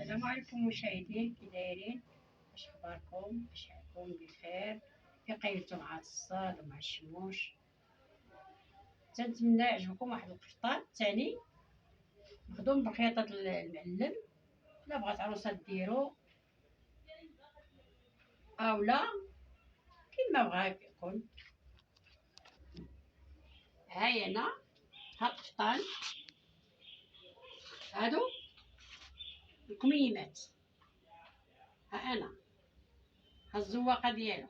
السلام عليكم مشاهدين، كي دايرين؟ واش اخباركم؟ واش راكم بخير؟ كيقيلتو مع الصاد ومع الشموش. تنتمنى يعجبكم واحد القفطان ثاني مخدوم بخياطة المعلم. لا بغات عروسه ديرو اولا كيما بغا يكون. هاي انا ها القفطان، هادو الكميمات، ها انا ها الزواقه ديالو،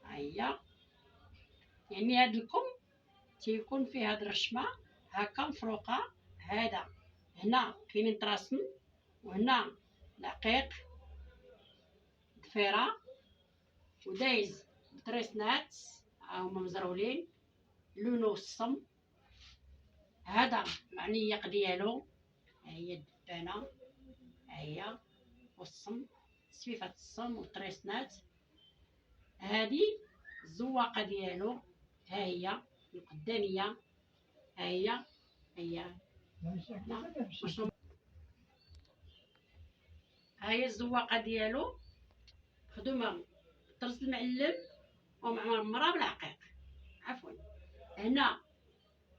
ها هي. يعني هاد الكم تيكون فيه هاد الرشمه هكا مفروقه. هذا هنا كاينين طراسم، وهنا العقيق ضفيره ودايز بطريسنات هاهما مزرولين لونو الصم. هذا العنيق ديالو، ها هي الدبانه، ها هي والصم، صفيفه الصم والطريسنات. هذه الزواقه ديالو، ها هي القداميه، ها هي ها هي الزواقه ديالو مخدومه بطرز المعلم ومعمره بالعقيق. عفوا، هنا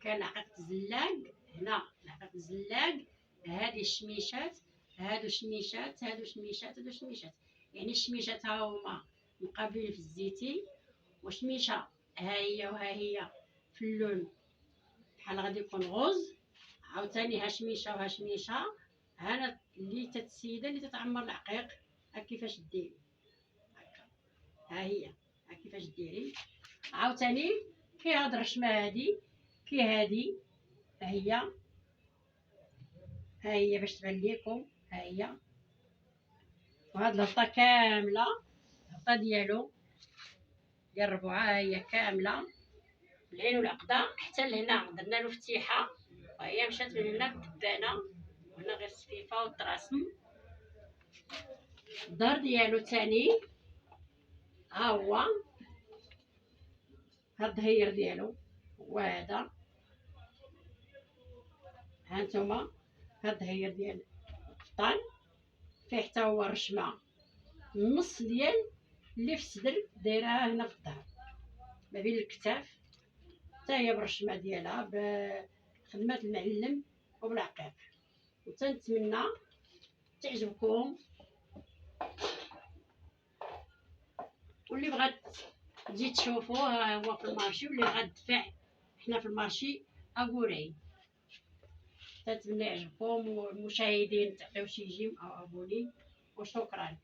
كان عقيق الزلاق، هنا العقيق الزلاق. هذه الشميشات، هادو شميشات، هادو شميشات، هادو شميشات. يعني الشميشات ها هما مقابلين في الزيتي، وشميشه ها هي وها هي في اللون بحال غادي يكون غوز. عاوتاني ها شميشه وها شميشه. هنا اللي السيده اللي تتعمر العقيق، ها كيفاش ديري هكا، ها هي ها كيفاش ديري. عاوتاني كي هاد الرشمه هادي، كي هادي ها هي باش تبان ليكم، ها هي. وهاد الهبطه كامله، الهبطه ديالو ديال الربعه، ها هي كامله بالعين والعقده حتى لهنا درنا له فتيحه، وهي مشات من هنا بالدبانه، وهنا غير الصفيفه والطراسم. الظهر ديالو تاني ها هو، هاد الظهير ديالو هو هذا، ها نتوما. هاد الظهير ديال القفطان فيه حتى هو رشمه النص ديال اللي في الصدر، دايرها هنا في الظهر ما بين الكتاف، حتى هي بالرشمه ديالها بخدمه المعلم وبالعقيق. وتنتمنى تعجبكم، واللي بغات تجي تشوفوه ها هو في المارشي، واللي بغات تدفع حنا في المارشي اكوراي. تنتمنى يعجبكم، والمشاهدين تعطيو شي جيم او ابوني، وشكرا.